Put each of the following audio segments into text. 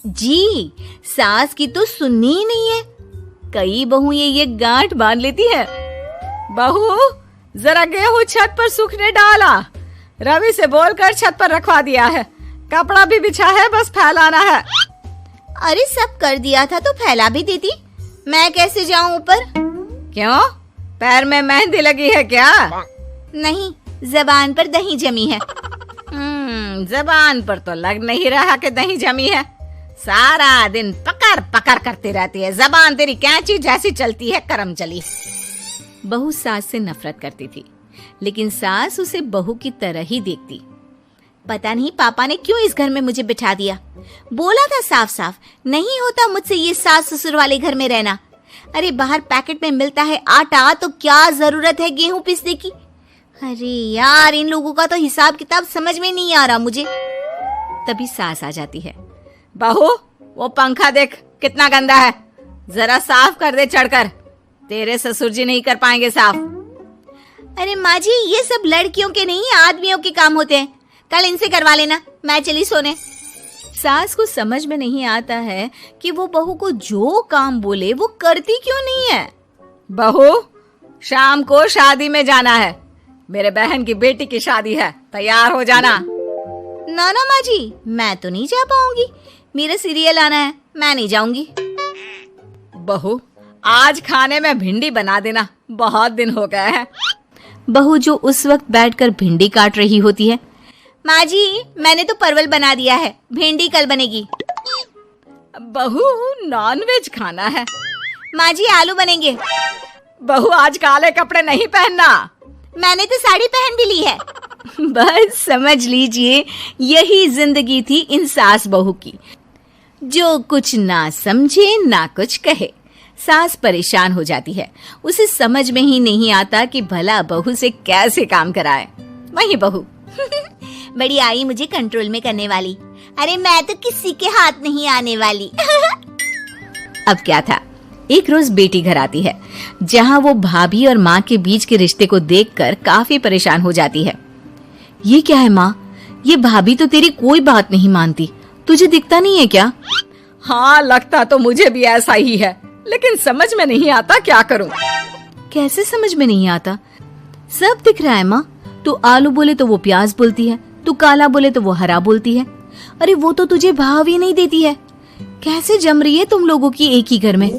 जी, सास की तो सुननी ही नहीं है। कई बहुएं ये गांठ बांध लेती है। बहू, जरा गेहूं छत पर सूखने डाला। रवि से बोलकर छत पर रखवा दिया है। कपड़ा भी बिछा है, बस फैलाना है। अरे सब कर दिया था तो फैला भी देती। मैं कैसे जाऊं ऊपर? क्यों, पैर में मेहंदी लगी है क्या? नहीं, जबान पर दही जमी है। जबान पर तो लग नहीं रहा कि दही जमी है। सारा दिन पकड़ पकड़ करती रहती है। जबान तेरी कैंची जैसी चलती है, करम चली। बहू सास से नफरत करती थी, लेकिन सास उसे बहू की तरह ही देखती। पता नहीं पापा ने क्यों इस घर में मुझे बिठा दिया। बोला था साफ साफ, नहीं होता मुझसे ये सास ससुर वाले घर में रहना। अरे बाहर पैकेट में मिलता है आटा, तो क्या जरूरत है गेहूं पीसने की। अरे यार, इन लोगों का तो हिसाब किताब समझ में नहीं आ रहा मुझे। तभी सास आ जाती है। बहू, वो पंखा देख कितना गंदा है, जरा साफ कर दे चढ़कर। तेरे ससुर जी नहीं कर पाएंगे साफ। अरे माँ जी, ये सब लड़कियों के नहीं आदमियों के काम होते हैं। कल इनसे करवा लेना, मैं चली सोने। सास को समझ में नहीं आता है कि वो बहू को जो काम बोले वो करती क्यों नहीं है। बहू, शाम को शादी में जाना है। मेरे बहन की बेटी की शादी है, तैयार हो जाना। ना ना माँ जी, मैं तो नहीं जा पाऊंगी। मेरा सीरियल आना है, मैं नहीं जाऊंगी। बहू, आज खाने में भिंडी बना देना, बहुत दिन हो गए हैं। बहू जो उस वक्त बैठकर भिंडी काट रही होती है। माँ जी, मैंने तो परवल बना दिया है, भिंडी कल बनेगी। बहू, नॉनवेज खाना है। माँ जी, आलू बनेंगे। बहू, आज काले कपड़े नहीं पहनना। मैंने तो साड़ी पहन भी ली है। बस समझ लीजिए, यही जिंदगी थी इन सास बहू की, जो कुछ ना समझे ना कुछ कहे। सास परेशान हो जाती है, उसे समझ में ही नहीं आता कि भला बहू से कैसे काम कराए। वही बहू बड़ी आई मुझे कंट्रोल में करने वाली। अरे मैं तो किसी के हाथ नहीं आने वाली। अब क्या था, एक रोज बेटी घर आती है, जहाँ वो भाभी और माँ के बीच के रिश्ते को देखकर काफी परेशान हो जाती है। ये क्या है माँ, ये भाभी तो तेरी कोई बात नहीं मानती, तुझे दिखता नहीं है क्या? हाँ, लगता तो मुझे भी ऐसा ही है, लेकिन समझ में नहीं आता क्या करूं। कैसे समझ में नहीं आता? सब दिख रहा है माँ। तू आलू बोले तो वो प्याज बोलती है, तू काला बोले तो वो हरा बोलती है। अरे वो तो तुझे भाव ही नहीं देती है। कैसे जम रही है तुम लोगों की एक ही घर में?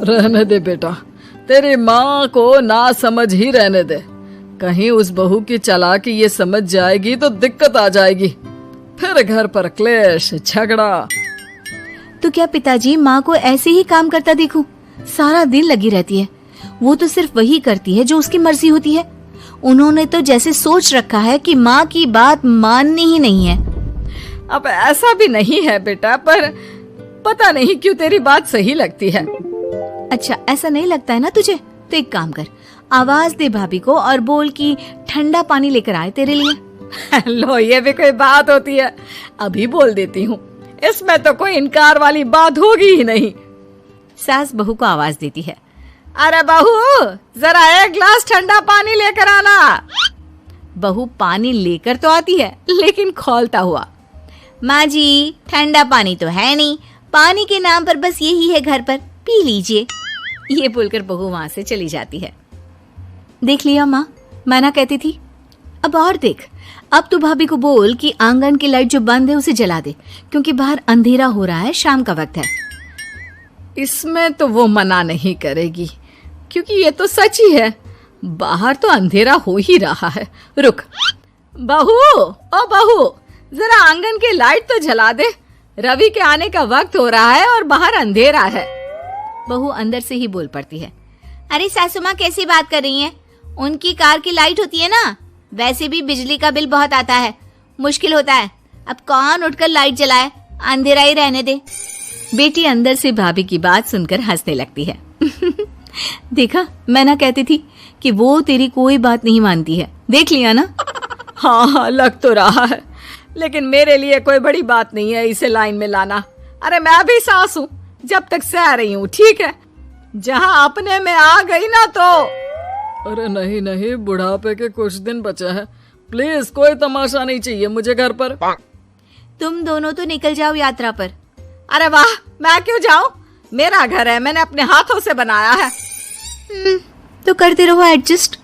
रहने दे बेटा, तेरी माँ को ना समझ ही रहने दे। कहीं उस बहू की चालाकी ये समझ जाएगी तो दिक्कत आ जाएगी, फिर घर पर क्लेश झगड़ा। तो क्या पिताजी माँ को ऐसे ही काम करता देखूं? सारा दिन लगी रहती है। वो तो सिर्फ वही करती है जो उसकी मर्जी होती है। उन्होंने तो जैसे सोच रखा है कि माँ की बात माननी ही नहीं है। अब ऐसा भी नहीं है बेटा, पर पता नहीं क्यों तेरी बात सही लगती है। अच्छा, ऐसा नहीं लगता है ना तुझे? तो एक काम कर, आवाज दे भाभी को और बोल कि ठंडा पानी लेकर आए तेरे लिए। लो, ये भी कोई बात होती है? अभी बोल देती हूँ, इसमें तो कोई इनकार वाली बात होगी ही नहीं। सास बहू को आवाज देती है। अरे बहू, जरा एक गिलास ठंडा पानी लेकर आना। बहू पानी लेकर तो आती है, लेकिन खौलता हुआ। माँ जी, ठंडा पानी तो है नहीं, पानी के नाम पर बस यही है घर पर, पी लीजिए। ये बोलकर बहू वहां से चली जाती है। देख लिया माँ, मैं ना कहती थी। अब और देख, अब तो भाभी को बोल कि आंगन की लाइट जो बंद है उसे जला दे, क्योंकि बाहर अंधेरा हो रहा है, शाम का वक्त है। इसमें तो वो मना नहीं करेगी, क्योंकि ये तो सच ही है, बाहर तो अंधेरा हो ही रहा है। रुक बहू, ओ बहू, जरा आंगन की लाइट तो जला दे। रवि के आने का वक्त हो रहा है और बाहर अंधेरा है। बहू अंदर से ही बोल पड़ती है। अरे सासू माँ, कैसी बात कर रही हैं? उनकी कार की लाइट होती है ना, वैसे भी बिजली का बिल बहुत आता है, मुश्किल होता है। अब कौन उठकर लाइट जलाए, अंधेरा ही रहने दे। बेटी अंदर से भाभी की बात सुनकर हंसने लगती है। देखा, मैं ना कहती थी कि वो तेरी कोई बात नहीं मानती है, देख लिया ना। हाँ, लग तो रहा है, लेकिन मेरे लिए कोई बड़ी बात नहीं है इसे लाइन में लाना। अरे मैं भी सास हूँ, जब तक सह रही हूँ, ठीक है। जहाँ अपने में आ गई ना तो। अरे नहीं नहीं, बुढ़ापे के कुछ दिन बचे हैं, प्लीज कोई तमाशा नहीं चाहिए मुझे घर पर। तुम दोनों तो निकल जाओ यात्रा पर। अरे वाह, मैं क्यों जाऊं? मेरा घर है, मैंने अपने हाथों से बनाया है। तो करते रहो एडजस्ट।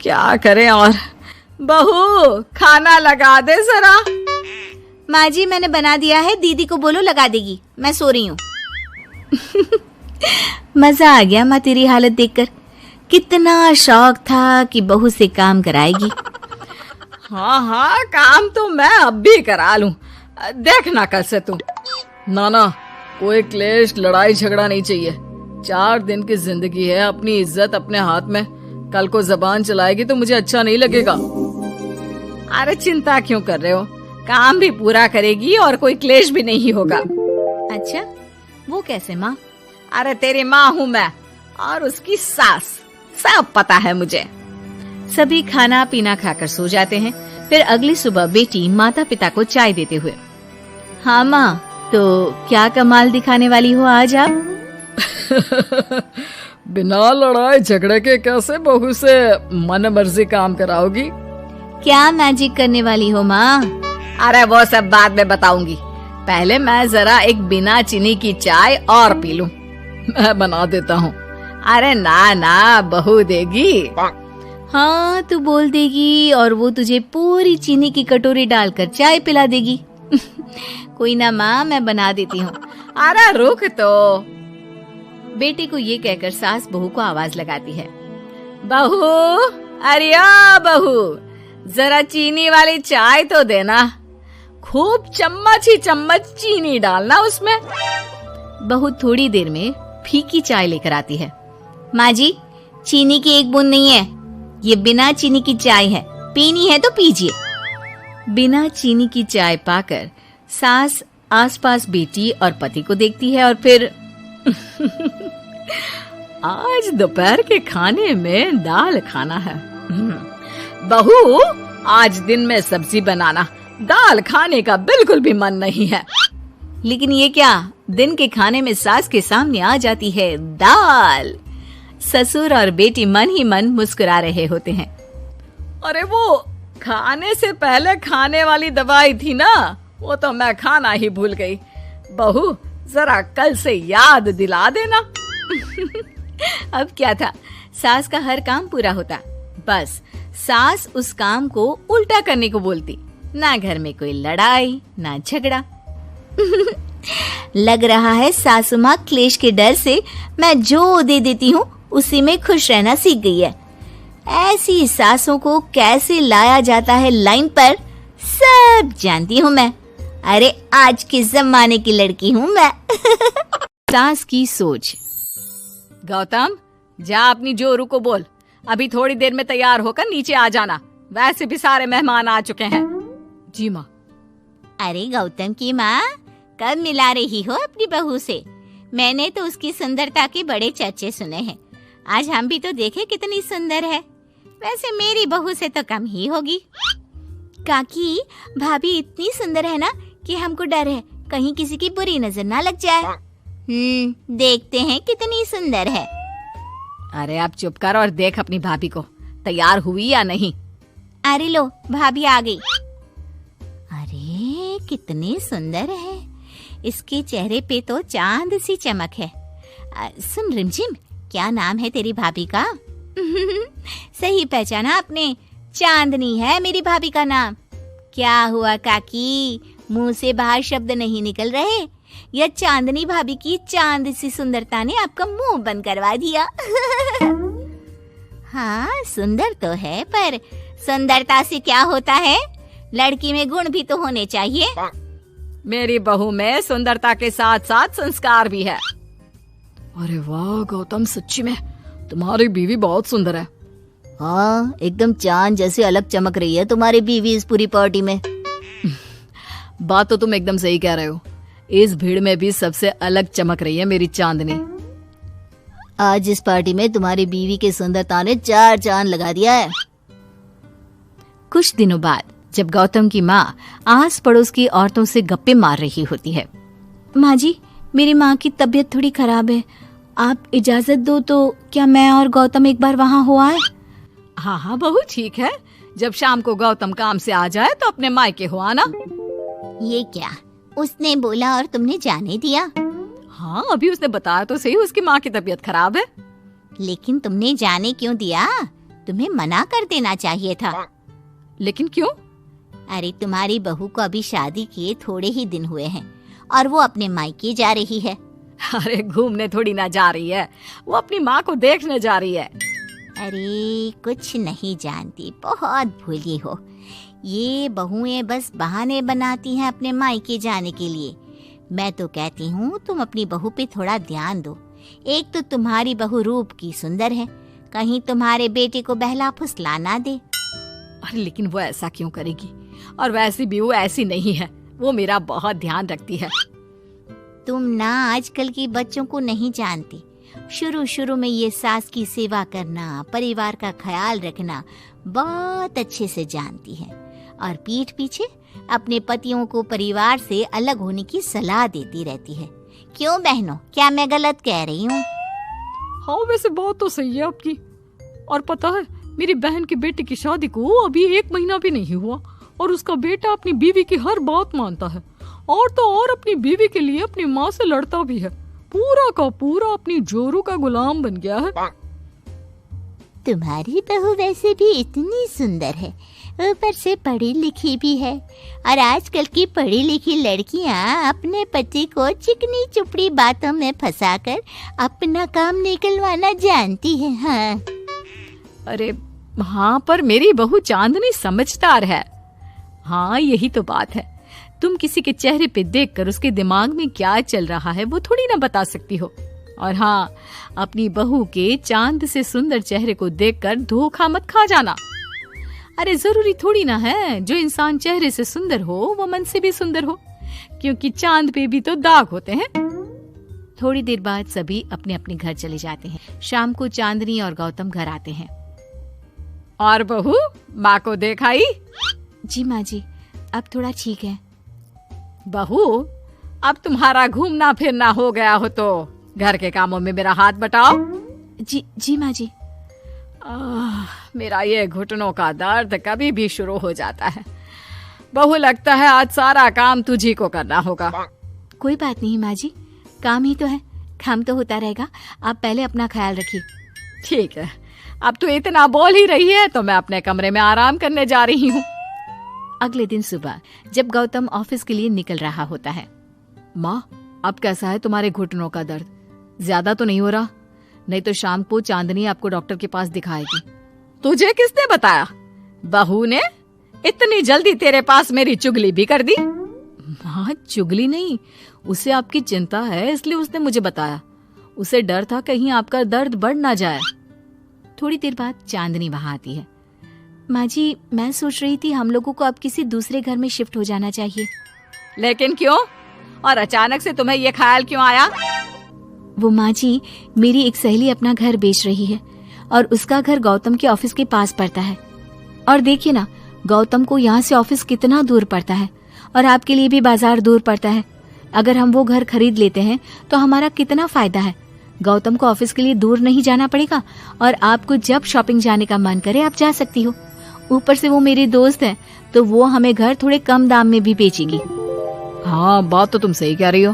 क्या करें और। बहू, खाना लगा दे जरा। माँ जी, मैंने बना दिया है, दीदी को बोलो लगा देगी, मैं सो रही हूँ। मजा आ गया माँ तेरी हालत देखकर। कितना शौक था कि बहू से काम कराएगी। हाँ हाँ, काम तो मैं अब भी करा लूं। देखना कल से तू। ना, कोई क्लेश लड़ाई झगड़ा नहीं चाहिए। 4 दिन की जिंदगी है, अपनी इज्जत अपने हाथ में। कल को जबान चलाएगी तो मुझे अच्छा नहीं लगेगा। अरे चिंता क्यों कर रहे हो, काम भी पूरा करेगी और कोई क्लेश भी नहीं होगा। अच्छा, वो कैसे माँ? अरे तेरी माँ हूँ मैं और उसकी सास, सब पता है मुझे। सभी खाना पीना खाकर सो जाते हैं। फिर अगली सुबह बेटी माता पिता को चाय देते हुए, हाँ माँ, तो क्या कमाल दिखाने वाली हो आज आप? बिना लड़ाई झगड़े के कैसे बहू से मन मर्जी काम कराओगी? क्या मैजिक करने वाली हो माँ? अरे वो सब बाद में बताऊंगी, पहले मैं जरा एक बिना चीनी की चाय और पी लूं। मैं बना देता हूँ। अरे ना, बहू देगी। हाँ, तू बोल देगी और वो तुझे पूरी चीनी की कटोरी डालकर चाय पिला देगी। कोई ना माँ, मैं बना देती हूँ। अरे रुक तो। बेटे को ये कहकर सास बहू को आवाज लगाती है, बहू, अरे बहू, जरा चीनी वाली चाय तो देना। खूब चम्मच ही चम्मच चीनी डालना उसमें। बहू थोड़ी देर में फीकी चाय लेकर आती है। माँ जी, चीनी की एक बूंद नहीं है, ये बिना चीनी की चाय है, पीनी है तो पीजिए। बिना चीनी की चाय पाकर सास आसपास बेटी और पति को देखती है और फिर आज दोपहर के खाने में दाल खाना है। बहू, आज दिन में सब्जी बनाना, दाल खाने का बिल्कुल भी मन नहीं है। लेकिन ये क्या, दिन के खाने में सास के सामने आ जाती है दाल। ससुर और बेटी मन ही मन मुस्कुरा रहे होते हैं। अरे वो खाने से पहले खाने वाली दवाई थी ना, वो तो मैं खाना ही भूल गई। बहू, जरा कल से याद दिला देना। अब क्या था, सास का हर काम पूरा होता, बस सास उस काम को उल्टा करने को बोलती। ना घर में कोई लड़ाई, ना झगड़ा। लग रहा है सासू माँ क्लेश के डर से मैं जो दे देती हूँ उसी में खुश रहना सीख गई है। ऐसी सासों को कैसे लाया जाता है लाइन पर, सब जानती हूँ मैं। अरे आज के जमाने की लड़की हूँ मैं। सास की सोच। गौतम, जा अपनी जोरू को बोल, अभी थोड़ी देर में तैयार होकर नीचे आ जाना। वैसे भी सारे मेहमान आ चुके हैं। जी माँ। अरे गौतम की माँ, कब मिला रही हो अपनी बहू से? मैंने तो उसकी सुंदरता के बड़े चर्चे सुने हैं। आज हम भी तो देखे कितनी सुंदर है। वैसे मेरी बहू से तो कम ही होगी। काकी, भाभी इतनी सुंदर है ना कि हमको डर है कहीं किसी की बुरी नजर ना लग जाए। देखते हैं कितनी सुंदर है। अरे आप चुप कर और देख अपनी भाभी को, तैयार हुई या नहीं। अरे लो, भाभी आ गई। अरे कितनी सुंदर है, इसके चेहरे पे तो चांद सी चमक है। सुन रिमझिम, क्या नाम है तेरी भाभी का? सही पहचाना आपने, चांदनी है मेरी भाभी का नाम। क्या हुआ काकी, मुंह से बाहर शब्द नहीं निकल रहे? या चांदनी भाभी की चांद सी सुंदरता ने आपका मुंह बंद करवा दिया? हाँ, सुंदर तो है, पर सुंदरता से क्या होता है? लड़की में गुण भी तो होने चाहिए। मेरी बहू में सुंदरता के साथ साथ संस्कार भी है। अरे वाह गौतम, सच्ची में तुम्हारी बीवी बहुत सुंदर है। हाँ, एकदम चांद जैसे अलग चमक रही है तुम्हारी बीवी इस पूरी पार्टी में। बात तो तुम एकदम सही कह रहे हो, इस भीड़ में भी सबसे अलग चमक रही है मेरी चांदनी। आज इस पार्टी में तुम्हारी बीवी की सुंदरता ने 4 चांद लगा दिया है। कुछ दिनों बाद जब गौतम की माँ आस पड़ोस की औरतों से गप्पे मार रही होती है। माँ जी, मेरी माँ की तबीयत थोड़ी खराब है, आप इजाजत दो तो क्या मैं और गौतम एक बार वहाँ हो आए? हाँ बहू, ठीक है। जब शाम को गौतम काम से आ जाए तो अपने मायके हो आना। ये क्या, उसने बोला और तुमने जाने दिया? हाँ, अभी उसने बताया तो सही, उसकी माँ की तबीयत खराब है। लेकिन तुमने जाने क्यों दिया? तुम्हें मना कर देना चाहिए था। लेकिन क्यों? अरे तुम्हारी बहू को अभी शादी किए थोड़े ही दिन हुए हैं और वो अपने मायके जा रही है। अरे घूमने थोड़ी ना जा रही है, वो अपनी माँ को देखने जा रही है। अरे कुछ नहीं जानती, बहुत भोली हो। ये बहुएं बस बहाने बनाती हैं अपने मायके जाने के लिए। मैं तो कहती हूँ तुम अपनी बहू पे थोड़ा ध्यान दो। एक तो तुम्हारी बहू रूप की सुंदर है, कहीं तुम्हारे बेटे को बहला फुसला ना दे। अरे लेकिन वो ऐसा क्यों करेगी? और वैसी भी वो ऐसी नहीं है, वो मेरा बहुत ध्यान रखती है। तुम ना आजकल के बच्चों को नहीं जानती। शुरू शुरू में ये सास की सेवा करना, परिवार का ख्याल रखना बहुत अच्छे से जानती है और पीठ पीछे अपने पतियों को परिवार से अलग होने की सलाह देती रहती है। क्यों बहनों, क्या मैं गलत कह रही हूँ? हाँ, वैसे बात तो सही है आपकी। और पता है, मेरी बहन के बेटे की शादी को अभी 1 महीना भी नहीं हुआ और उसका बेटा अपनी बीवी की हर बात मानता है और तो और अपनी बीवी के लिए अपनी माँ से लड़ता भी है। पूरा का पूरा अपनी जोरू का गुलाम बन गया है। तुम्हारी बहू वैसे भी इतनी सुंदर है, ऊपर से पढ़ी लिखी भी है और आजकल की पढ़ी लिखी लड़कियां अपने पति को चिकनी चुपड़ी बातों में फंसाकर अपना काम निकलवाना जानती है। हाँ। अरे हाँ, पर मेरी बहू चांदनी समझदार है। हाँ, यही तो बात है। तुम किसी के चेहरे पे देखकर उसके दिमाग में क्या चल रहा है वो थोड़ी ना बता सकती हो। और हाँ, अपनी बहू के चांद से सुंदर चेहरे को देखकर धोखा मत खा जाना। अरे जरूरी थोड़ी ना है जो इंसान चेहरे से सुंदर हो वो मन से भी सुंदर हो, क्योंकि चांद पे भी तो दाग होते हैं। थोड़ी देर बाद सभी अपने अपने घर चले जाते हैं। शाम को चांदनी और गौतम घर आते हैं। और बहू, माँ को देखाई? जी माँ जी, अब थोड़ा ठीक है। बहू, अब तुम्हारा घूमना फिरना हो गया हो तो घर के कामों में मेरा हाथ बटाओ। जी माँ जी। मेरा ये घुटनों का दर्द कभी भी शुरू हो जाता है। बहू, लगता है आज सारा काम तुझी को करना होगा। कोई बात नहीं माँ जी, काम ही तो है, काम तो होता रहेगा। आप पहले अपना ख्याल रखिए। ठीक है, अब तो इतना बोल ही रही है तो मैं अपने कमरे में आराम करने जा रही हूँ। अगले दिन सुबह जब गौतम ऑफिस के लिए निकल रहा होता है। माँ, अब कैसा है तुम्हारे घुटनों का दर्द? ज्यादा तो नहीं हो रहा? नहीं तो शाम को चांदनी आपको डॉक्टर के पास दिखाएगी। तुझे किसने बताया? बहू ने इतनी जल्दी तेरे पास मेरी चुगली भी कर दी? माँ, चुगली नहीं, उसे आपकी चिंता है इसलिए उसने मुझे बताया। उसे डर था कहीं आपका दर्द बढ़ ना जाए। थोड़ी देर बाद चांदनी वहां आती है। माँ जी, मैं सोच रही थी हम लोगों को अब किसी दूसरे घर में शिफ्ट हो जाना चाहिए। लेकिन क्यों? और अचानक से तुम्हें ये ख्याल क्यों आया? वो माँ जी, मेरी एक सहेली अपना घर बेच रही है और उसका घर गौतम के ऑफिस के पास पड़ता है। और देखिए ना, गौतम को यहाँ से ऑफिस कितना दूर पड़ता है और आपके लिए भी बाजार दूर पड़ता है। अगर हम वो घर खरीद लेते हैं तो हमारा कितना फायदा है। गौतम को ऑफिस के लिए दूर नहीं जाना पड़ेगा और आपको जब शॉपिंग जाने का मन करे आप जा सकती हो। ऊपर से वो मेरी दोस्त है तो वो हमें घर थोड़े कम दाम में भी बेचेगी। हाँ, बात तो तुम सही कह रही हो।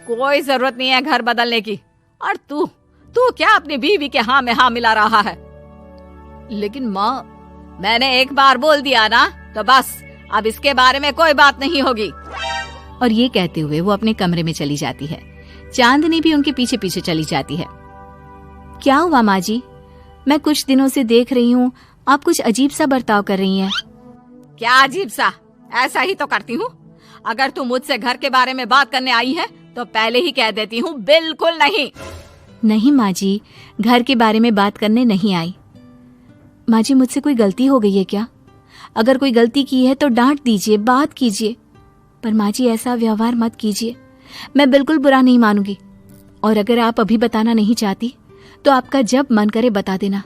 कोई जरूरत नहीं है घर बदलने की। और तू क्या अपनी बीवी के हाँ में हाँ मिला रहा है? लेकिन माँ, मैंने एक बार बोल दिया ना तो बस, अब इसके बारे में कोई बात नहीं होगी। और ये कहते हुए वो अपने कमरे में चली जाती है। चांदनी भी उनके पीछे पीछे चली जाती है। क्या हुआ माँ जी? मैं कुछ दिनों से देख रही हूँ आप कुछ अजीब सा बर्ताव कर रही हैं। क्या अजीब सा? ऐसा ही तो करती हूँ। अगर तू मुझसे घर के बारे में बात करने आई है तो पहले ही कह देती हूँ, बिल्कुल नहीं। नहीं माँ जी, घर के बारे में बात करने नहीं आई। माँ जी, मुझसे कोई गलती हो गई है क्या? अगर कोई गलती की है तो डांट दीजिए, बात कीजिए। पर माँ जी, ऐसा व्यवहार मत कीजिए, मैं बिल्कुल बुरा नहीं मानूंगी। और अगर आप अभी बताना नहीं चाहती तो आपका जब मन करे बता देना।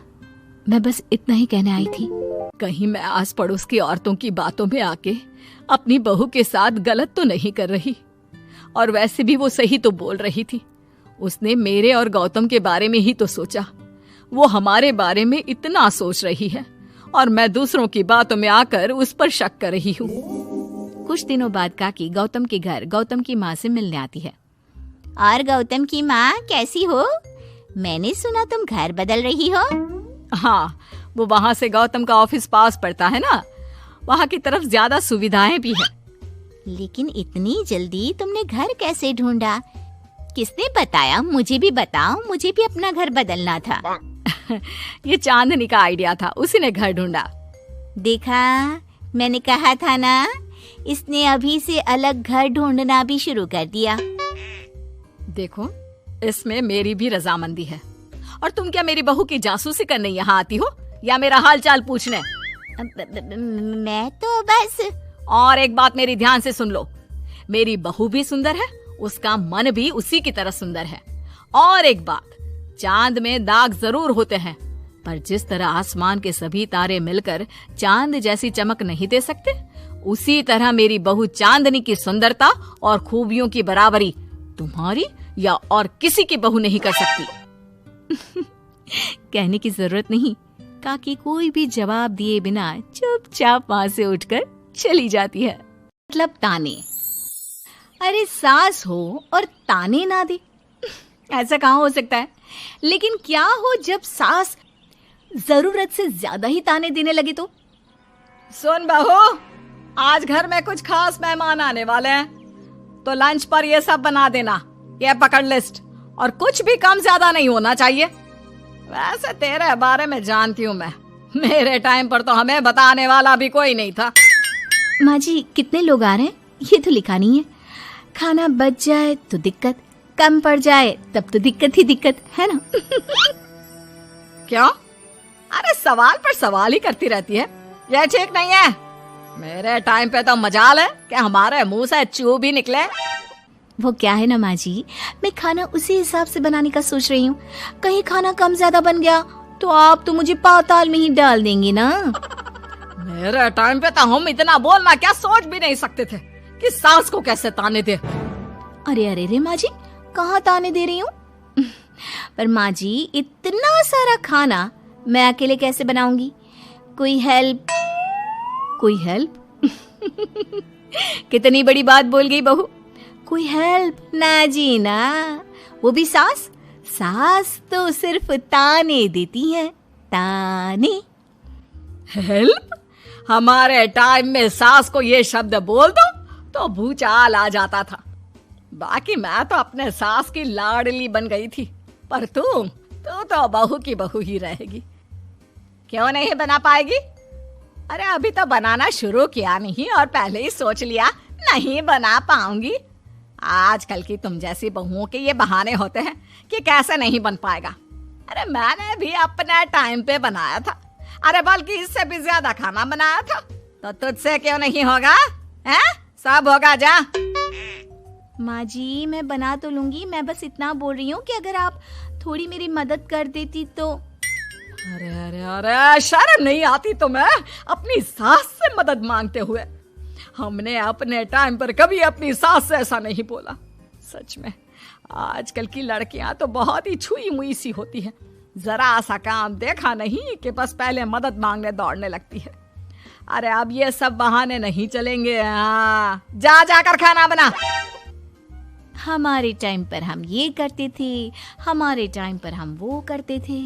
मैं बस इतना ही कहने आई थी। कहीं मैं आस पड़ोस की औरतों की बातों में आके अपनी बहू के साथ गलत तो नहीं कर रही? और वैसे भी वो सही तो बोल रही थी। उसने मेरे और गौतम के बारे में ही तो सोचा। वो हमारे बारे में इतना सोच रही है और मैं दूसरों की बातों में आकर उस पर शक कर रही हूँ। कुछ दिनों बाद काकी गौतम के घर गौतम की माँ से मिलने आती है। और गौतम की माँ कैसी हो? मैंने सुना तुम घर बदल रही हो। हाँ, वो वहाँ से गौतम का ऑफिस पास पड़ता है ना, वहाँ की तरफ ज्यादा सुविधाएं भी है। लेकिन इतनी जल्दी तुमने घर कैसे ढूंढा? किसने बताया? मुझे भी बताओ, मुझे भी अपना घर बदलना था। ये चांदनी का आइडिया था, उसी ने घर ढूंढा। देखा, मैंने कहा था ना, इसने अभी से अलग घर ढूंढना भी शुरू कर दिया। देखो, इसमें मेरी भी रजामंदी है। और तुम क्या मेरी बहू की जासूसी करने यहाँ आती हो या मेरा हाल चाल पूछने? मैं तो बस। और एक बात मेरी ध्यान से सुन लो, मेरी बहू भी सुंदर है, उसका मन भी उसी की तरह सुंदर है। और एक बात, चांद में दाग जरूर होते हैं, पर जिस तरह आसमान के सभी तारे मिलकर चांद जैसी चमक नहीं दे सकते, उसी तरह मेरी बहू चांदनी की सुंदरता और खूबियों की बराबरी तुम्हारी या और किसी की बहू नहीं कर सकती। कहने की जरूरत नहीं, काकी कोई भी जवाब दिए बिना चुपचाप वहां से उठकर चली जाती है। मतलब ताने। अरे सास हो और ताने ना दे, ऐसा कहाँ हो सकता है? लेकिन क्या हो जब सास जरूरत से ज्यादा ही ताने देने लगे तो? सुन बहू, आज घर में कुछ खास मेहमान आने वाले हैं, तो लंच पर ये सब बना देना। ये पकड़ लिस्ट, और कुछ भी कम ज्यादा नहीं होना चाहिए। वैसे तेरे बारे में जानती हूँ मैं, मेरे टाइम पर तो हमें बताने वाला भी कोई नहीं था। माँ जी, कितने लोग आ रहे हैं ये तो लिखा नहीं है। खाना बच जाए तो दिक्कत, कम पड़ जाए तब तो दिक्कत ही दिक्कत है ना। क्यों? अरे सवाल पर सवाल ही करती रहती है, यह ठीक नहीं है। मेरे टाइम पे तो मजाल है कि हमारे मुंह से चू भी निकले। वो क्या है ना माँ जी, मैं खाना उसी हिसाब से बनाने का सोच रही हूँ। कहीं खाना कम ज्यादा बन गया तो आप तो मुझे पाताल में ही डाल देंगे ना। मेरे टाइम पे तो हम इतना बोलना क्या सोच भी नहीं सकते थे कि सास को कैसे ताने दे। अरे अरे रे माँ जी, कहाँ ताने दे रही हूँ? पर माँ जी, इतना सारा खाना मैं अकेले कैसे बनाऊंगी? कोई हेल्प? कोई हेल्प? कितनी बड़ी बात बोल गई बहू। कोई हेल्प? ना जी ना, वो भी सास। सास तो सिर्फ ताने देती है, ताने। हेल्प? हमारे टाइम में सास को ये शब्द बोल दो तो भूचाल आ जाता था। बाकी मैं तो अपने सास की लाडली बन गई थी, पर तू तो बहू की बहू ही रहेगी। क्यों नहीं बना पाएगी? अरे अभी तो बनाना शुरू किया नहीं और पहले ही सोच लिया नहीं बना पाऊंगी। आजकल की तुम जैसी बहुओं के ये बहाने होते हैं कि कैसे नहीं बन पाएगा। अरे मैंने भी अपने टाइम पे बनाया था, अरे बल्कि इससे भी ज्यादा खाना बनाया था, तो तुझसे क्यों नहीं होगा? हैं? सब होगा जा। माँ जी, मैं बना तो लूंगी, मैं बस इतना बोल रही हूँ कि अगर आप थोड़ी मेरी मदद कर देती तो। अरे अरे अरे, शर्म नहीं आती तुम्हें अपनी सास से मदद मांगते हुए? हमने अपने टाइम पर कभी अपनी सास से ऐसा नहीं बोला। सच में आजकल की लड़कियां तो बहुत ही छुई मुई सी होती है, जरा सा काम देखा नहीं कि बस पहले मदद मांगने दौड़ने लगती है। अरे अब ये सब बहाने नहीं चलेंगे। हाँ, जा जाकर खाना बना। हमारे टाइम पर हम ये करते थे, हमारे टाइम पर हम वो करते थे।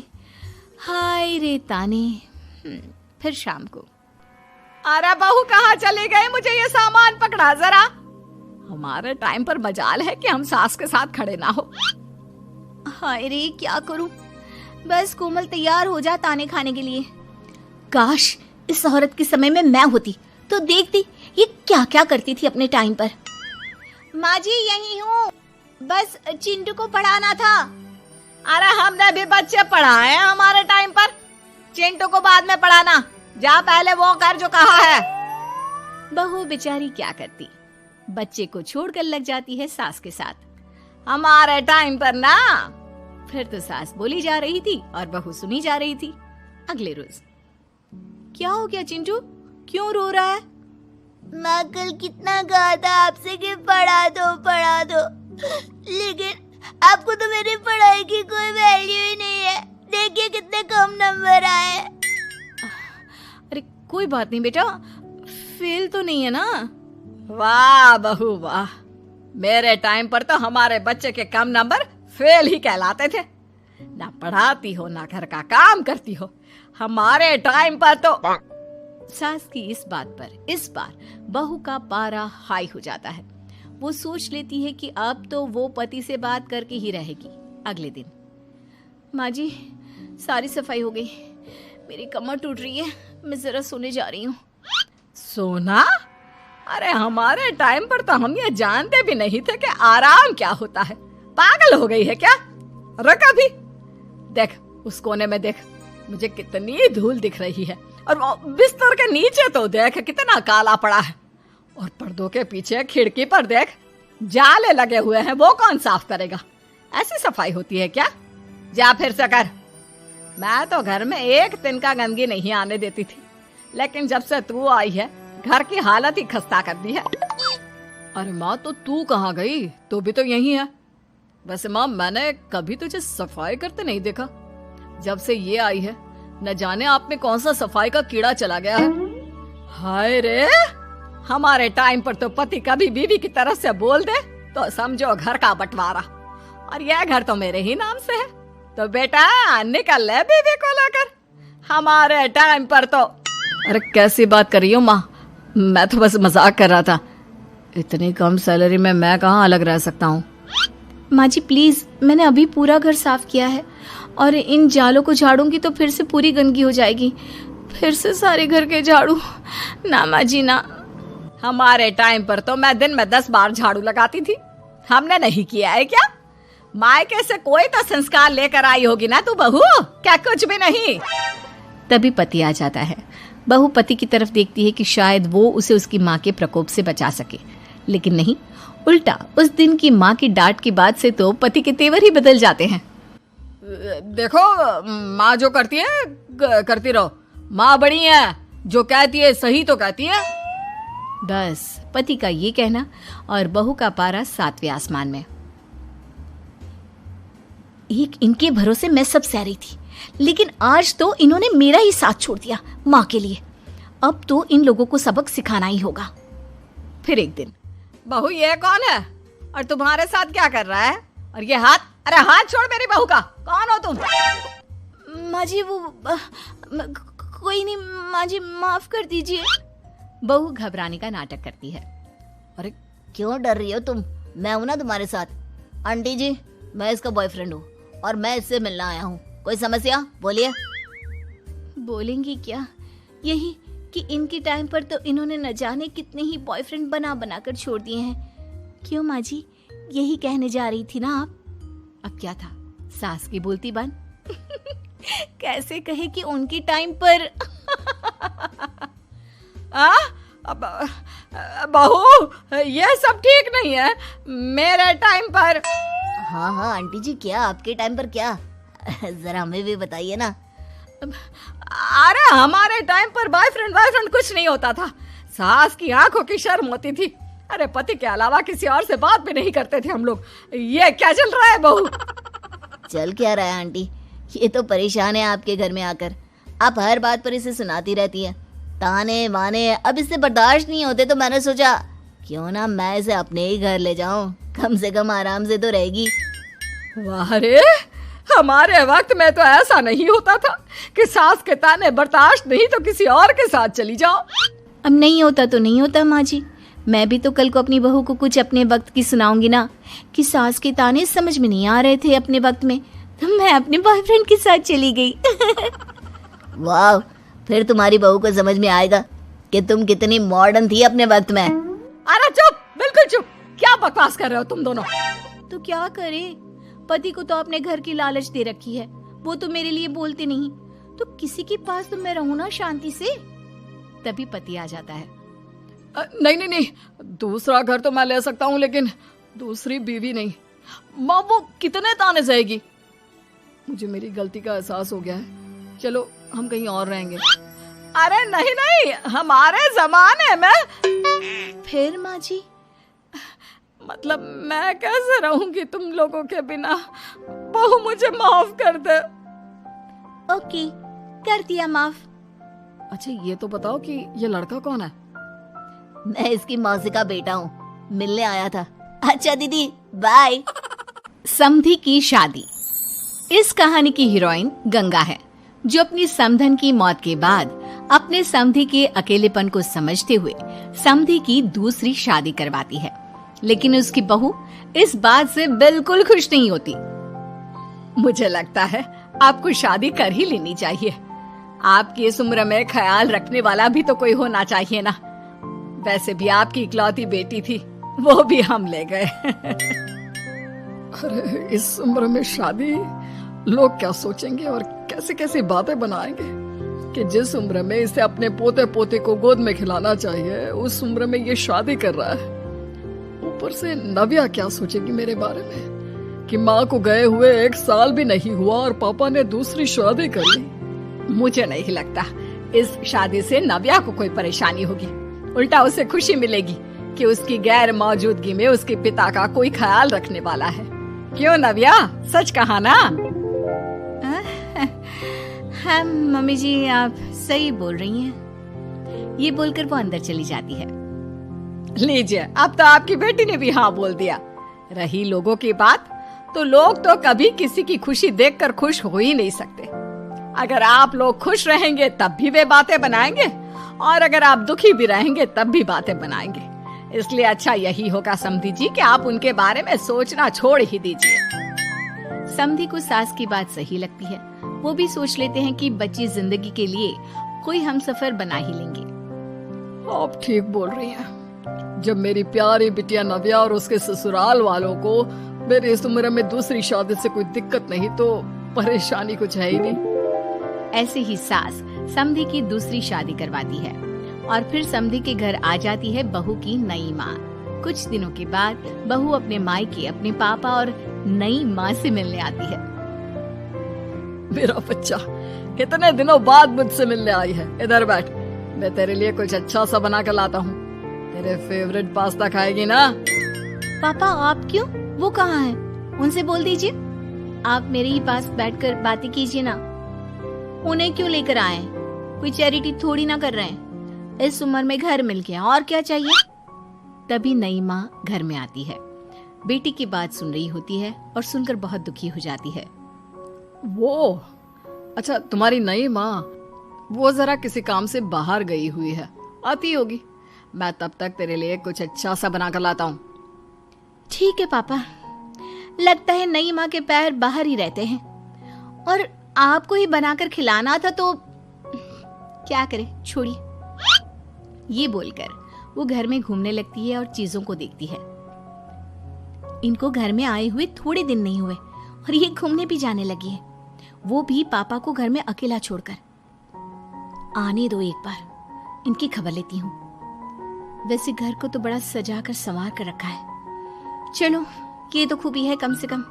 हाय रे ताने। फिर शाम को। अरे बहू कहाँ चले गए? मुझे ये सामान पकड़ा जरा। हमारे टाइम पर मजाल है कि हम सास के साथ खड़े ना हो। हाय रे, क्या करूं? बस कोमल तैयार हो जा ताने खाने के लिए। काश इस औरत के समय में मैं होती तो देखती ये क्या क्या करती थी अपने टाइम पर। माँ जी, यही हूँ, बस चिंटू को पढ़ाना था। अरे हमने भी बच्चे पढ़ाए हैं हमारे टाइम पर, चिंटू को बाद में पढ़ाना। जा पहले वो कर जो कहा है। बहू बेचारी क्या करती, बच्चे को छोड़कर लग जाती है सास के साथ। हमारे टाइम पर ना। फिर तो सास बोली जा रही थी और बहू सुनी जा रही थी। अगले रोज। क्या हो गया चिंटू, क्यों रो रहा है? माँ कल कितना कहा था आपसे कि पढ़ा दो, लेकिन आपको तो मेरी पढ़ाई की कोई वैल्यू ही नहीं है। देखिए कितने कम नंबर आए। अरे कोई बात नहीं बेटा, फेल तो नहीं है ना। वाह बहू वाह, मेरे टाइम पर तो हमारे बच्चे के कम नंबर फेल ही कहलाते थे। ना पढ़ाती हो ना घर का काम करती हो। हमारे टाइम पर तो। सास की इस बात पर इस बार बहू का पारा हाई हो जाता है। वो सोच लेती है कि अब तो वो पति से बात करके ही रहेगी। अगले दिन, माँ जी सारी सफाई हो गई, मेरी कमर टूट रही है, मैं जरा सोने जा रही हूँ। सोना? अरे हमारे टाइम पर तो हम ये जानते भी नहीं थे कि आराम क्या होता है। पागल हो गई है क्या? रुक अभी, देख उस कोने में देख, मुझे कितनी धूल दिख रही है। और वो बिस्तर के नीचे तो देख कितना काला पड़ा है। और पर्दों के पीछे खिड़की पर देख जाले लगे हुए हैं, वो कौन साफ करेगा? ऐसी सफाई होती है क्या? जा फिर से कर। मैं तो घर में एक दिन का गंदगी नहीं आने देती थी, लेकिन जब से तू आई है घर की हालत ही खस्ता कर दी है। अरे माँ, तो तू कहाँ गई? तू भी तो यही है। वैसे माँ, मैंने कभी तुझे सफाई करते नहीं देखा। जब से ये आई है न जाने आप में कौन सा सफाई का कीड़ा चला गया है। हाय रे, हमारे टाइम पर तो पति कभी बीवी की तरफ से बोल दे तो समझो घर का बंटवारा, और यह घर तो मेरे ही नाम से है। तो बेटा निकल ले बीवी को लेकर। हमारे टाइम पर तो। अरे कैसी बात कर रही हो माँ, मैं तो बस मजाक कर रहा था। इतनी कम सैलरी में मैं कहाँ अलग रह सकता हूँ। माँ जी प्लीज, मैंने अभी पूरा घर साफ किया है और इन जालों को झाड़ूंगी तो फिर से पूरी गंदगी हो जाएगी। फिर से सारे घर के झाड़ू। ना माँ जी ना। हमारे टाइम पर तो मैं दिन में 10 बार झाड़ू लगाती थी। हमने नहीं किया है क्या? मायके से कोई तो संस्कार लेकर आई होगी ना तू बहू, क्या कुछ भी नहीं? तभी पति आ जाता है। बहू पति की तरफ देखती है कि शायद वो उसे उसकी माँ के प्रकोप से बचा सके, लेकिन नहीं, उल्टा उस दिन की माँ की डांट की बात से तो पति के तेवर ही बदल जाते हैं। देखो माँ जो करती है करती रहो। माँ बड़ी है, जो कहती है सही तो कहती है। बस पति का ये कहना और बहू का पारा 7वें आसमान में। एक इनके भरोसे मैं सब सह रही थी, लेकिन आज तो इन्होंने मेरा ही साथ छोड़ दिया माँ के लिए। अब तो इन लोगों को सबक सिखाना ही होगा। फिर एक दिन, बहू ये कौन है और तुम्हारे साथ क्या कर रहा है? और ये हाथ, अरे हाथ छोड़ मेरी बहू का। कौन हो तुम? माँ जी वो कोई नहीं माँ जी, माफ कर दीजिए। बहू घबराने का नाटक करती है। अरे क्यों डर रही हो तुम? मैं हूं ना तुम्हारे साथ। आंटी जी, मैं इसका बॉयफ्रेंड हूँ और मैं इससे मिलना आया हूँ। कोई समस्या? बोलिए। बोलेंगी क्या? यही कि इनके टाइम पर तो इन्होंने न जाने कितने ही बॉयफ्रेंड बना बना कर छोड़ दिए हैं। क्यों माँ जी, यही कहने जा रही थी ना आप? अब क्या था, सास की बोलती बन। कैसे कहे कि उनके टाइम पर। बहू ये सब ठीक नहीं है। मेरे टाइम पर। हाँ हाँ आंटी जी, क्या आपके टाइम पर क्या? जरा हमें भी बताइए ना। अरे हमारे टाइम पर बॉयफ्रेंड कुछ नहीं होता था। सास की आंखों की शर्म होती थी। अरे पति के अलावा किसी और से बात भी नहीं करते थे हम लोग। ये क्या चल रहा है बहू? चल क्या रहा है आंटी? ये तो परेशान है आपके घर में आकर। आप हर बात पर इसे सुनाती रहती है, ताने माने। अब इससे बर्दाश्त नहीं होते तो मैंने सोचा क्यों ना मैं इसे अपने ही घर ले जाऊं, कम से कम आराम से तो रहेगी। वाह रे, हमारे वक्त में तो ऐसा नहीं होता था कि सास के ताने बर्दाश्त नहीं तो किसी और के साथ चली जाओ। अब नहीं होता तो नहीं होता माँ जी। मैं भी तो कल को अपनी बहू को कुछ अपने वक्त की सुनाऊंगी ना कि सास के ताने समझ में नहीं आ रहे थे अपने वक्त में, तो मैं अपने बॉयफ्रेंड के साथ चली गई। वाह, फिर तुम्हारी बहू को समझ में आएगा कि तुम कितनी मॉडर्न थी अपने वक्त में। अरे चुप, बिल्कुल चुप। क्या बकवास कर रहे हो तुम दोनों? तो क्या करे, पति को तो अपने घर की लालच दे रखी है, वो तो मेरे लिए बोलते नहीं, तो किसी के पास तो मैं रहूं ना शांति से। तभी पति आ जाता है। नहीं, दूसरा घर तो मैं ले सकता हूँ, लेकिन दूसरी बीवी नहीं। माँ वो कितने ताने सहेगी? मुझे मेरी गलती का एहसास हो गया है। चलो हम कहीं और रहेंगे। अरे नहीं, हमारे जमाने में। फिर माँ जी? मतलब मैं कैसे रहूंगी तुम लोगों के बिना? बहू मुझे माफ कर दे। ओके, कर दिया माफ। अच्छा ये तो बताओ कि ये लड़का कौन है? मैं इसकी मौसी का बेटा हूँ, मिलने आया था। अच्छा दीदी, बाय। समधी की शादी। इस कहानी की हीरोइन गंगा है, जो अपनी समधन की मौत के बाद अपने समधी के अकेलेपन को समझते हुए समधी की दूसरी शादी करवाती है। लेकिन उसकी बहू इस बात से बिल्कुल खुश नहीं होती। मुझे लगता है आपको शादी कर ही लेनी चाहिए। आपकी इस उम्र में ख्याल रखने वाला भी तो कोई होना चाहिए ना। वैसे भी आपकी इकलौती बेटी थी, वो भी हम ले गए। अरे इस उम्र में शादी, लोग क्या सोचेंगे और कैसे कैसे बातें बनाएंगे कि जिस उम्र में इसे अपने पोते पोते को गोद में खिलाना चाहिए, उस उम्र में ये शादी कर रहा है। ऊपर से नव्या क्या सोचेगी मेरे बारे में कि माँ को गए हुए 1 साल भी नहीं हुआ और पापा ने दूसरी शादी कर ली। मुझे नहीं लगता इस शादी से नव्या को कोई परेशानी होगी। उल्टा उसे खुशी मिलेगी कि उसकी गैर मौजूदगी में उसके पिता का कोई ख्याल रखने वाला है। क्यों नव्या, सच कहा ना? हाँ मम्मी जी, आप सही बोल रही हैं। ये बोलकर वो अंदर चली जाती है। लीजिए, अब तो आपकी बेटी ने भी हाँ बोल दिया। रही लोगों की बात, तो लोग तो कभी किसी की खुशी देखकर खुश हो ही नहीं सकते। अगर आप लोग खुश रहेंगे तब भी वे बातें बनाएंगे, और अगर आप दुखी भी रहेंगे तब भी बातें बनाएंगे। इसलिए अच्छा यही होगा समधी जी कि आप उनके बारे में सोचना छोड़ ही दीजिए। समधी को सास की बात सही लगती है। वो भी सोच लेते हैं कि बच्ची जिंदगी के लिए कोई हमसफर बना ही लेंगे। आप ठीक बोल रही हैं। जब मेरी प्यारी बिटिया नव्या और उसके ससुराल वालों को मेरी इस उम्र में दूसरी शादी से कोई दिक्कत नहीं, तो परेशानी कुछ है ही नहीं। ऐसे ही सास समधी की दूसरी शादी करवाती है और फिर समधी के घर आ जाती है बहू की नई माँ। कुछ दिनों के बाद बहू अपने मायके अपने पापा और नई माँ से मिलने आती है। मेरा बच्चा कितने दिनों बाद मुझसे मिलने आई है। इधर बैठ, मैं तेरे लिए कुछ अच्छा सा बना कर लाता हूँ। तेरे फेवरेट पास्ता खाएगी ना? पापा आप क्यों? वो कहाँ है? उनसे बोल दीजिए। आप मेरे ही पास बैठकर बातें कीजिए ना। उन्हें क्यों लेकर आए? कोई चैरिटी थोड़ी ना कर रहे हैं। इस उम्र में घर मिल गया, और क्या चाहिए? तभी नई माँ घर में आती है। बेटी की बात सुन रही होती है और सुनकर बहुत दुखी हो जाती है। वो अच्छा, तुम्हारी नई माँ, वो जरा किसी काम से बाहर गई हुई है, आती होगी। मैं तब तक तेरे लिए कुछ अच्छा सा बना कर लाता हूँ। ठीक है पापा। लगता है नई माँ के पैर बाहर ही रहते हैं, और आपको ही बनाकर खिलाना था तो क्या करे, छोड़िए। ये बोलकर वो घर में घूमने लगती है और चीजों को देखती है। इनको घर में आए हुए थोड़े दिन नहीं हुए और ये घूमने भी जाने लगी है, वो भी पापा को घर में अकेला छोड़कर। आने दो, एक बार इनकी खबर लेती हूँ। वैसे घर को तो बड़ा सजा कर संवार कर रखा है। चलो, ये तो खूबी है, कम से कम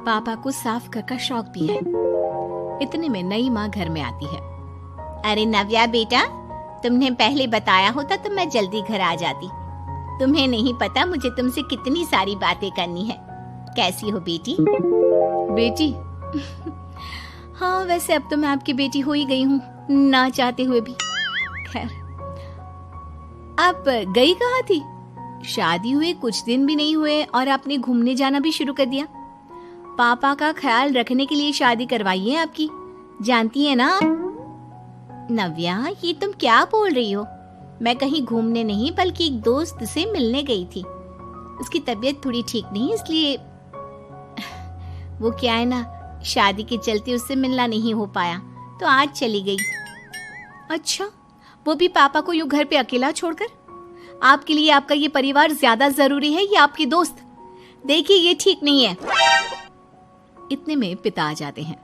पापा को साफ कर का शौक भी है। इतने में नई माँ घर में आती है। अरे नव्या बेटा, तुमने पहले बताया होता तो मैं जल्दी घर आ जाती। तुम्हें नहीं पता मुझे तुमसे कितनी सारी बातें करनी है। कैसी हो बेटी? बेटी? हाँ, वैसे अब तो मैं आपकी बेटी हो ही गई हूँ, ना चाहते हुए भी। खैर, आप गई कहाँ थी? शादी हुए कुछ दिन भी नहीं हुए और आपने घूमने जाना भी शुरू कर दिया। पापा का ख्याल रखने के लिए शादी करवाई है आपकी, जानती है ना? नव्या, ये तुम क्या बोल रही हो? मैं कहीं घूमने नहीं बल्कि एक दोस्त से मिलने गई थी। उसकी तबीयत थोड़ी ठीक नहीं, इसलिए वो क्या है ना, शादी के चलते उससे मिलना नहीं हो पाया तो आज चली गई। अच्छा, वो भी पापा को यूं घर पे अकेला छोड़कर? आपके लिए आपका ये परिवार ज्यादा जरूरी है या आपके दोस्त? देखिए, ये ठीक नहीं है। इतने में पिता आ जाते हैं।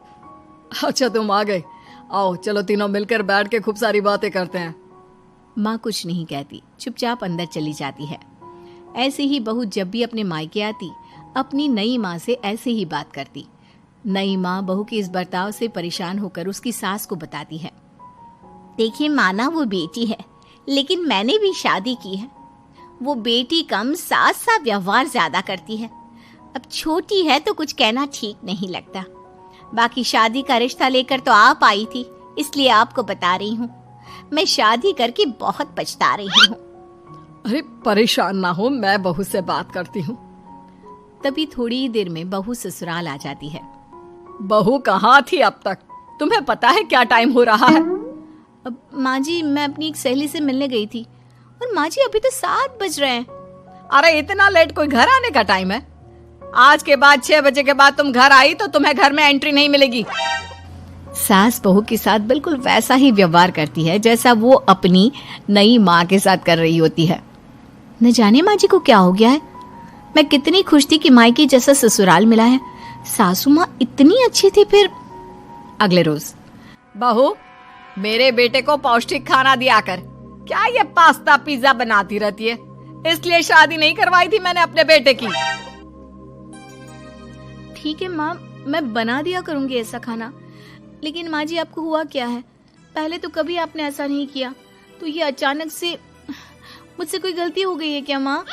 अच्छा, तुम आ गए। आओ, चलो तीनों मिलकर बैठ के खूब सारी बातें करते हैं। माँ कुछ नहीं कहती, चुपचाप अंदर चली जाती है। ऐसे ही बहू जब भी अपने मायके आती, अपनी नई माँ से ऐसे ही बात करती। नई माँ बहू के इस बर्ताव से परेशान होकर उसकी सास को बताती है। देखिए माना, वो बेटी है, लेकिन मैंने भी शादी की है। वो बेटी कम, सास सा व्यवहार ज्यादा करती है। अब छोटी है तो कुछ कहना ठीक नहीं लगता। बाकी शादी का रिश्ता लेकर तो आप आई थी, इसलिए आपको बता रही हूँ। मैं शादी करके बहुत पछता रही हूँ। अरे परेशान ना हो, मैं बहू से बात करती हूँ। तभी थोड़ी ही देर में बहू ससुराल आ जाती है। बहू कहाँ थी अब तक? तुम्हें पता है क्या टाइम हो रहा है? अब माँ जी, मैं अपनी एक सहेली से मिलने गई थी और माँ जी अभी तो 7 बज रहे हैं। अरे इतना लेट कोई घर आने का टाइम है? आज के बाद 6 बजे के बाद तुम घर आई तो तुम्हें घर में एंट्री नहीं मिलेगी। सास बहू के साथ बिल्कुल वैसा ही व्यवहार करती है जैसा वो अपनी नई माँ के साथ कर रही होती है। न जाने माँ जी को क्या हो गया है। मैं कितनी खुश थी कि मायके जैसा ससुराल मिला है। सासू माँ इतनी अच्छी थी। फिर अगले रोज, बहू मेरे बेटे को पौष्टिक खाना दिया कर। क्या ये पास्ता पिज्जा बनाती रहती है? इसलिए शादी नहीं करवाई थी मैंने अपने बेटे की। ठीक है माँ, मैं बना दिया करूंगी ऐसा खाना। लेकिन माँ जी, आपको हुआ क्या है? पहले तो कभी आपने ऐसा नहीं किया, तो ये अचानक से मुझसे कोई गलती हो गई है क्या माँ?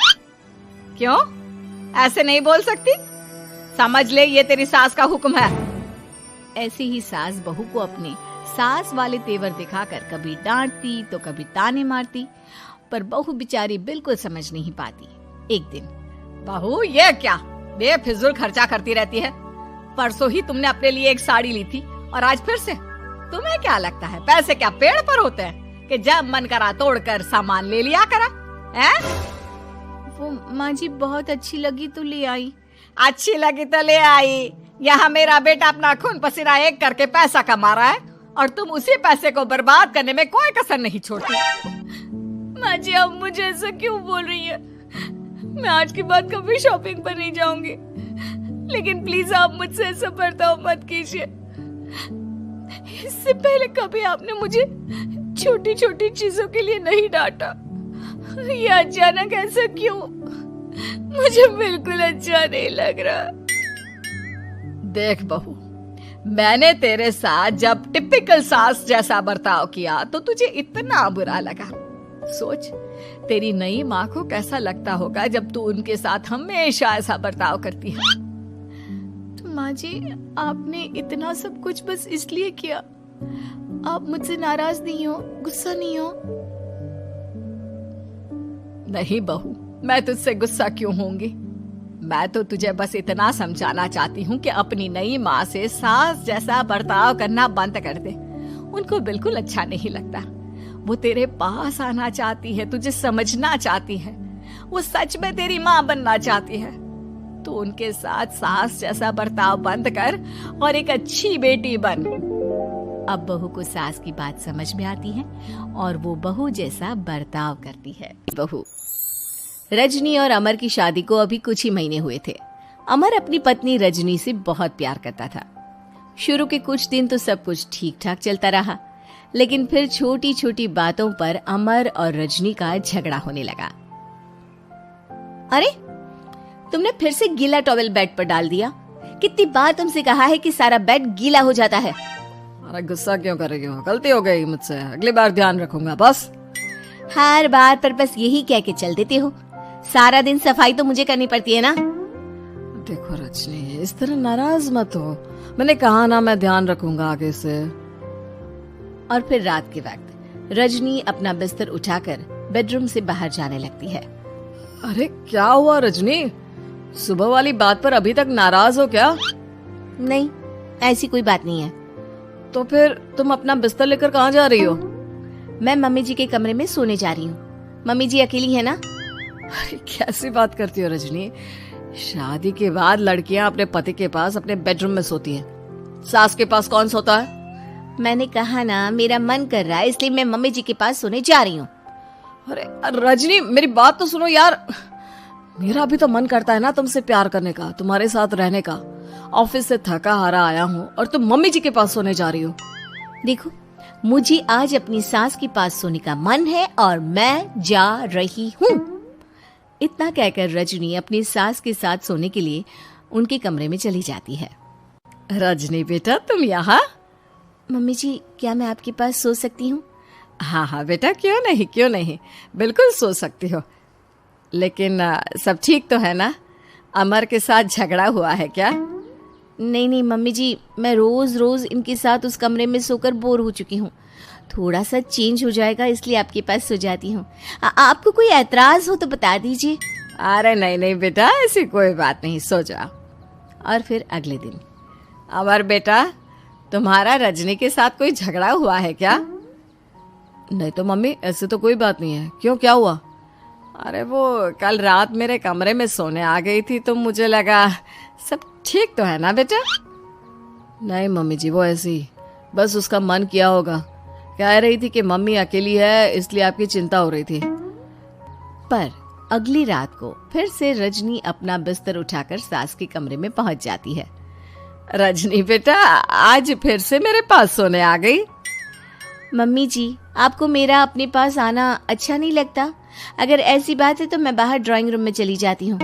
क्यों? ऐसे नहीं बोल सकती। समझ ले, ये तेरी सास का हुक्म है। ऐसे ही सास बहू को अपने सास वाले तेवर दिखाकर कभी डांटती तो कभी ताने मारती, पर बहू बेचारी बिल्कुल समझ नहीं पाती। एक दिन, बहू ये क्या बेफिजूल खर्चा करती रहती है? परसों ही तुमने अपने लिए एक साड़ी ली थी और आज फिर से। तुम्हें क्या लगता है पैसे क्या पेड़ पर होते हैं कि जब मन करा तोड़कर सामान ले लिया करा? हैं? वो माँ जी बहुत अच्छी लगी तो ले आई। अच्छी लगी तो ले आई। यहाँ मेरा बेटा अपना खून पसीना एक करके पैसा कमा रहा है और तुम उसी पैसे को बर्बाद करने में कोई कसर नहीं छोड़ती। माँ जी, आप मुझे ऐसा क्यों बोल रही है? मैं आज के बाद कभी शॉपिंग पर नहीं जाऊंगी। लेकिन प्लीज आप मुझसे ऐसा बर्ताव मत कीजिए। इससे पहले कभी आपने मुझे छोटी छोटी चीजों के लिए नहीं डांटा। ये अचानक ऐसा क्यों? मुझे बिल्कुल अच्छा नहीं लग रहा। देख बहू, मैंने तेरे साथ जब टिपिकल सास जैसा बर्ताव किया तो तुझे इतना बुरा लगा। सोच, तेरी नई माँ को कैसा लगता होगा जब तू उनके साथ हमेशा ऐसा बर्ताव करती है। तो माँ जी, आपने इतना सब कुछ बस इसलिए किया? आप मुझसे नाराज नहीं हो, गुस्सा नहीं हो? नहीं बहू, मैं तुझसे गुस्सा क्यों होंगी? मैं तो तुझे बस इतना समझाना चाहती हूँ कि अपनी नई माँ से सास जैसा बर्ताव करना बंद कर दे। उनको बिल्कुल अच्छा नहीं लगता। वो तेरे पास आना चाहती है, तुझे समझना चाहती है, वो सच में तेरी माँ बनना चाहती है। तो उनके साथ सास जैसा बर्ताव बंद कर और एक अच्छी बेटी बन। अब बहू को सास की बात समझ में आती है और वो बहू जैसा बर्ताव करती है। बहू रजनी और अमर की शादी को अभी कुछ ही महीने हुए थे। अमर अपनी पत्नी रजनी से बहुत प्यार करता था। शुरू के कुछ दिन तो सब कुछ ठीक ठाक चलता रहा, लेकिन फिर छोटी छोटी बातों पर अमर और रजनी का झगड़ा होने लगा। अरे, तुमने फिर से गीला टॉवेल बेड पर डाल दिया। कितनी बार तुमसे कहा है कि सारा बेड गीला हो जाता है। अरे गुस्सा क्यों कर रही हो? गलती हो गई मुझसे, अगली बार ध्यान रखूंगा। बस हर बार पर बस यही कह के चल देते हो। सारा दिन सफाई तो मुझे करनी पड़ती है ना। देखो रजनी, इस तरह नाराज मत हो। मैंने कहा ना, मैं ध्यान रखूंगा आगे से। और फिर रात के वक्त रजनी अपना बिस्तर उठाकर बेडरूम से बाहर जाने लगती है। अरे क्या हुआ रजनी? सुबह वाली बात पर अभी तक नाराज हो क्या? नहीं, ऐसी कोई बात नहीं है। तो फिर तुम अपना बिस्तर लेकर कहाँ जा रही हो? मैं मम्मी जी के कमरे में सोने जा रही हूँ। मम्मी जी अकेली है ना। अरे कैसी बात करती हो रजनी? शादी के बाद लड़कियां अपने पति के पास अपने बेडरूम में सोती हैं। सास के पास कौन सोता है? मैंने कहा ना, मेरा मन कर रहा है इसलिए मैं मम्मी जी के पास सोने जा रही हूँ। अरे रजनी, मेरी बात तो सुनो यार। मेरा भी तो मन करता है ना तुमसे प्यार करने का, तुम्हारे साथ रहने का। ऑफिस से थका हारा आया हूँ और तुम मम्मी जी के पास सोने जा रही हो। देखो, मुझे आज अपनी सास के पास सोने का मन है और मैं जा रही हूँ। इतना कहकर रजनी अपनी सास के साथ सोने के लिए उनके कमरे में चली जाती है। रजनी बेटा, तुम यहाँ? मम्मी जी, क्या मैं आपके पास सो सकती हूँ? हाँ हाँ बेटा, क्यों नहीं, क्यों नहीं, बिल्कुल सो सकती हो। लेकिन सब ठीक तो है ना? अमर के साथ झगड़ा हुआ है क्या? नहीं नहीं मम्मी जी, मैं रोज रोज इनके साथ उस कमरे में सोकर बोर हो चुकी हूँ। थोड़ा सा चेंज हो जाएगा इसलिए आपके पास सो जाती हूँ। आपको कोई ऐतराज हो तो बता दीजिए। अरे नहीं नहीं बेटा, ऐसी कोई बात नहीं, सो जाओ। और फिर अगले दिन। अमर बेटा, तुम्हारा रजनी के साथ कोई झगड़ा हुआ है क्या? नहीं तो मम्मी, ऐसे तो कोई बात नहीं है। क्यों, क्या हुआ? अरे वो कल रात मेरे कमरे में सोने आ गई थी तो मुझे लगा सब ठीक तो है ना बेटा? नहीं मम्मी जी, वो ऐसी ही, बस उसका मन किया होगा। कह रही थी कि मम्मी अकेली है इसलिए आपकी चिंता हो रही थी। पर अगली रात को फिर से रजनी अपना बिस्तर उठाकर सास के कमरे में पहुंच जाती है। रजनी बेटा, आज फिर से मेरे पास सोने आ गई? मम्मी जी, आपको मेरा अपने पास आना अच्छा नहीं लगता? अगर ऐसी बात है तो मैं बाहर ड्राइंग रूम में चली जाती हूँ।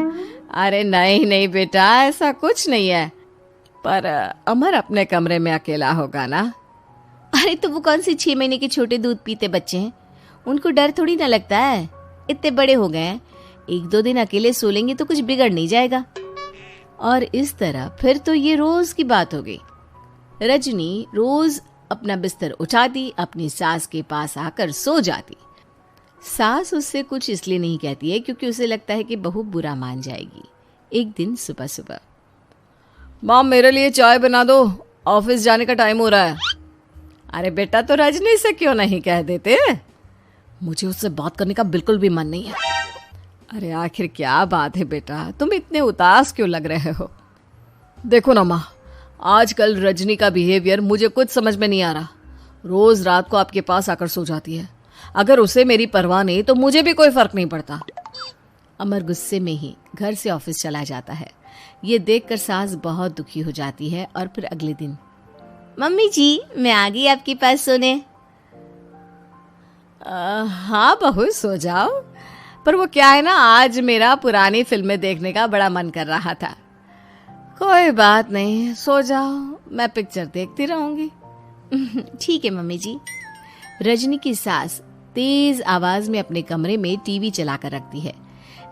अरे नहीं नहीं बेटा, ऐसा कुछ नहीं है, पर अमर अपने कमरे में अकेला होगा ना? अरे तो वो कौन से 6 महीने के छोटे दूध पीते बच्चे हैं, उनको डर थोड़ी ना लगता है। इतने बड़े हो गए हैं, 1-2 दिन अकेले सो लेंगे तो कुछ बिगड़ नहीं जाएगा। और इस तरह फिर तो ये रोज की बात हो गई। रजनी रोज अपना बिस्तर उठाती, अपनी सास के पास आकर सो जाती। सास उससे कुछ इसलिए नहीं कहती है क्योंकि उसे लगता है कि बहू बुरा मान जाएगी। एक दिन सुबह सुबह, माँ मेरे लिए चाय बना दो, ऑफिस जाने का टाइम हो रहा है। अरे बेटा, तो रजनी से क्यों नहीं कह देते? मुझे उससे बात करने का बिल्कुल भी मन नहीं है। अरे आखिर क्या बात है बेटा, तुम इतने उदास क्यों लग रहे हो? देखो ना माँ, आजकल रजनी का बिहेवियर मुझे कुछ समझ में नहीं आ रहा। रोज रात को आपके पास आकर सो जाती है। अगर उसे मेरी परवाह नहीं तो मुझे भी कोई फर्क नहीं पड़ता। अमर गुस्से में ही घर से ऑफिस चला जाता है। ये देखकर सास बहुत दुखी हो जाती है। और फिर अगले दिन, मम्मी जी मैं आ गई आपके पास सोने। हाँ बहू, सो जाओ। पर वो क्या है ना, आज मेरा पुरानी फिल्में देखने का बड़ा मन कर रहा था। कोई बात नहीं, सो जाओ, मैं पिक्चर देखती रहूंगी। ठीक है मम्मी जी। रजनी की सास तेज आवाज में अपने कमरे में टीवी चलाकर रखती है।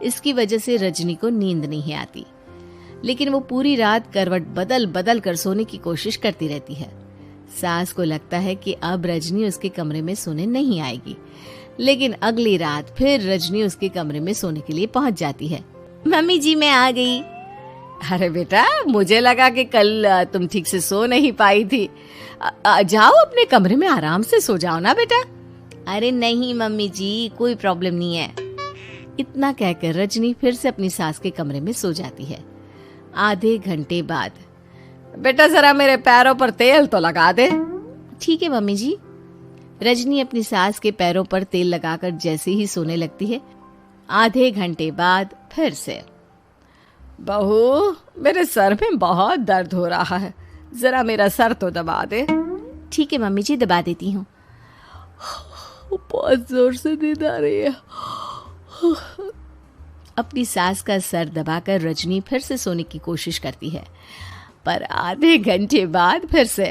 इसकी वजह से रजनी को नींद नहीं आती, लेकिन वो पूरी रात करवट बदल बदल कर सोने की कोशिश करती रहती है। सास को लगता है कि अब रजनी उसके कमरे में सोने नहीं आएगी, लेकिन अगली रात फिर रजनी उसके कमरे में सोने के लिए पहुंच जाती है। मम्मी जी मैं आ गई। अरे बेटा, मुझे लगा कि कल तुम ठीक से सो नहीं पाई थी। जाओ अपने कमरे में आराम से सो जाओ ना बेटा। अरे नहीं मम्मी जी, कोई प्रॉब्लम नहीं है। इतना कहकर रजनी फिर से अपनी सास के कमरे में सो जाती है। आधे घंटे बाद, बेटा जरा मेरे पैरों पर तेल तो लगा दे। ठीक है मम्मी जी। रजनी अपनी सास के पैरों पर तेल लगाकर जैसे ही सोने लगती है, आधे घंटे बाद फिर से, बहू मेरे सर में बहुत दर्द हो रहा है, जरा मेरा सर तो दबा दे। ठीक है मम्मी जी, दबा देती हूँ। बहुत जोर से नींद आ रही है। अपनी सास का सर दबाकर रजनी फिर से सोने की कोशिश करती है, पर आधे घंटे बाद फिर से,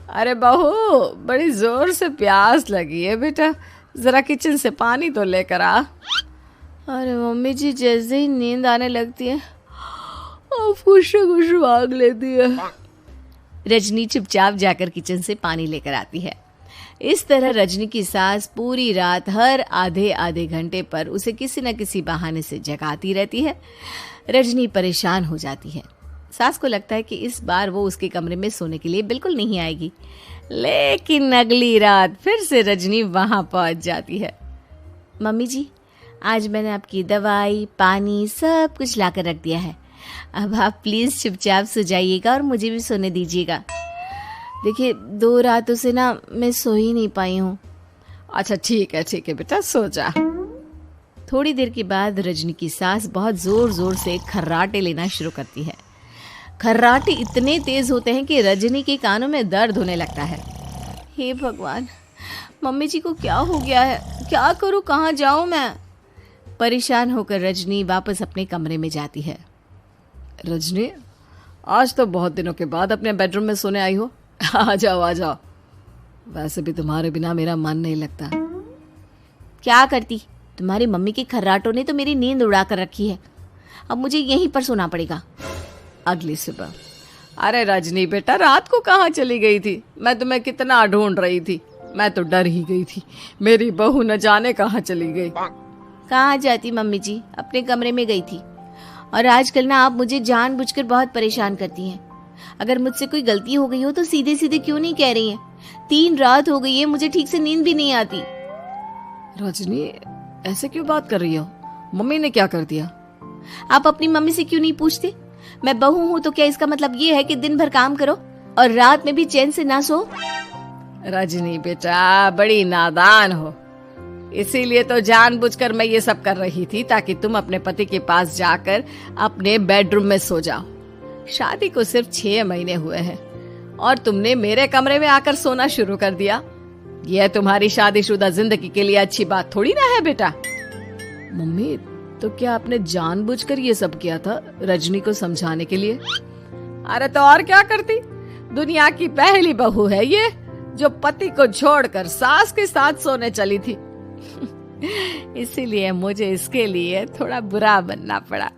अरे बहू बड़ी जोर से प्यास लगी है बेटा, जरा किचन से पानी तो लेकर आ। अरे मम्मी जी, जैसे ही नींद आने लगती है खुश भाग लेती है। रजनी चुपचाप जाकर किचन से पानी लेकर आती है। इस तरह रजनी की सास पूरी रात हर आधे आधे घंटे पर उसे किसी न किसी बहाने से जगाती रहती है। रजनी परेशान हो जाती है। सास को लगता है कि इस बार वो उसके कमरे में सोने के लिए बिल्कुल नहीं आएगी, लेकिन अगली रात फिर से रजनी वहां पहुंच जाती है। मम्मी जी, आज मैंने आपकी दवाई, पानी सब कुछ लाकर रख दिया है। अब आप प्लीज चुपचाप सो जाइएगा और मुझे भी सोने दीजिएगा। देखिए 2 रातों से ना मैं सो ही नहीं पाई हूँ। अच्छा ठीक है बेटा, सो जा। थोड़ी देर के बाद रजनी की सास बहुत जोर जोर से खर्राटे लेना शुरू करती है। खर्राटे इतने तेज होते हैं कि रजनी के कानों में दर्द होने लगता है। हे भगवान, मम्मी जी को क्या हो गया है? क्या करूँ, कहाँ जाऊँ मैं? परेशान होकर रजनी वापस अपने कमरे में जाती है। रजनी, आज तो बहुत दिनों के बाद अपने बेडरूम में सोने आई हो। आ जाओ। वैसे भी तुम्हारे बिना मेरा मन नहीं लगता। क्या करती, तुम्हारी मम्मी के खर्राटों ने तो मेरी नींद उड़ा कर रखी है। अब मुझे यहीं पर सोना पड़ेगा। अगली सुबह, अरे रजनी बेटा, रात को कहाँ चली गई थी? मैं तुम्हें कितना ढूंढ रही थी। मैं तो डर ही गई थी, मेरी बहू न जाने कहाँ चली गई। कहाँ जाती मम्मी जी, अपने कमरे में गई थी। और आजकल ना आप मुझे जानबूझकर बहुत परेशान करती हैं। अगर मुझसे कोई गलती हो गई हो तो सीधे सीधे क्यों नहीं कह रही हैं? 3 रात हो गई है, मुझे ठीक से नींद भी नहीं आती। रजनी, ऐसे क्यों बात कर रही हो? मम्मी ने क्या कर दिया? आप अपनी मम्मी से क्यों नहीं पूछते? मैं बहू हूँ तो क्या इसका मतलब ये है कि दिन भर काम करो और रात में भी चैन से ना सो? रजनी बेटा, बड़ी नादान हो। इसीलिए तो जानबूझकर मैं ये सब कर रही थी ताकि तुम अपने पति के पास जाकर अपने बेडरूम में सो जाओ। शादी को सिर्फ 6 महीने हुए हैं और तुमने मेरे कमरे में आकर सोना शुरू कर दिया। यह तुम्हारी शादीशुदा जिंदगी के लिए अच्छी बात थोड़ी ना है बेटा। मम्मी, तो क्या आपने जानबूझकर ये सब किया था रजनी को समझाने के लिए? अरे तो और क्या करती, दुनिया की पहली बहू है ये जो पति को छोड़कर सास के साथ सोने चली थी। इसीलिए मुझे इसके लिए थोड़ा बुरा बनना पड़ा।